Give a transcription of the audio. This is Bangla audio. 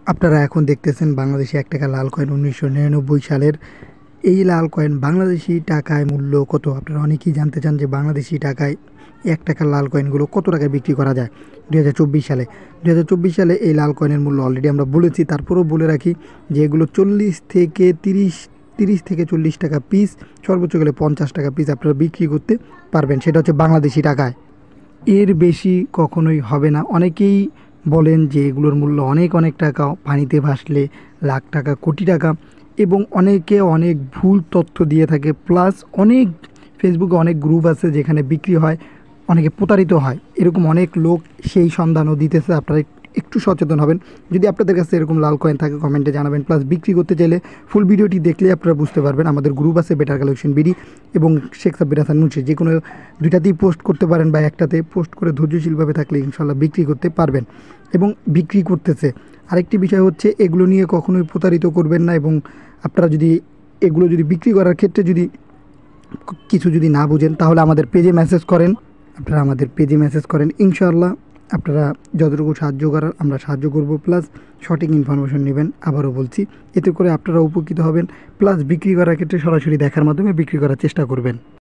আপনারা এখন দেখতেছেন বাংলাদেশে ১ টাকা লাল কয়েন ১৯৯৯ সালের। এই লাল কয়েন বাংলাদেশি টাকায় মূল্য কত? আপনারা অনেকেই জানতে চান যে বাংলাদেশি টাকায় ১ টাকার লাল কয়েনগুলো কত টাকায় বিক্রি করা যায় ২০২৪ সালে। ২০২৪ সালে এই লাল কয়েনের মূল্য অলরেডি আমরা বলেছি, তারপরেও বলে রাখি যে এগুলো ৩০ থেকে ৪০ টাকা পিস, সর্বোচ্চ গেলে ৫০ টাকা পিস আপনারা বিক্রি করতে পারবেন। সেটা হচ্ছে বাংলাদেশি টাকায়, এর বেশি কখনোই হবে না। অনেকেই বলেন যে এগুলোর মূল্য অনেক অনেক টাকা, পানিতে ভাসলে লাখ টাকা, কোটি টাকা, এবং অনেকে অনেক ভুল তথ্য দিয়ে থাকে। প্লাস অনেক ফেসবুকে অনেক গ্রুপ আছে যেখানে বিক্রি হয়, অনেকে প্রতারিত হয়, এরকম অনেক লোক সেই সন্ধানও দিতেছে। আপনারা একটু সচেতন হবেন। যদি আপনাদের কাছে এরকম লাল কয়েন থাকে কমেন্টে জানাবেন। প্লাস বিক্রি করতে চাইলে ফুল ভিডিওটি দেখলে আপনারা বুঝতে পারবেন। আমাদের গ্রুপ আছে বেটার কালেকশন বিডি এবং শেখ সাব্বির হাসান মুন্সি, যে কোনো দুইটাতেই পোস্ট করতে পারেন বা একটাতে পোস্ট করে ধৈর্যশীলভাবে থাকলে ইনশাল্লাহ বিক্রি করতে পারবেন এবং বিক্রি করতেছে। আরেকটি বিষয় হচ্ছে এগুলো নিয়ে কখনোই প্রতারিত করবেন না। এবং আপনারা যদি এগুলো যদি বিক্রি করার ক্ষেত্রে যদি কিছু যদি না বুঝেন তাহলে আমাদের পেজে মেসেজ করেন। আপনারা আমাদের পেজে মেসেজ করেন, ইনশাআল্লাহ আপনারা যতটুকু সাহায্য করার আমরা সাহায্য করব। প্লাস সঠিক ইনফরমেশন নেবেন, আবারও বলছি, এতে করে আপনারা উপকৃত হবেন। প্লাস বিক্রি করার ক্ষেত্রে সরাসরি দেখার মাধ্যমে বিক্রি করার চেষ্টা করবেন।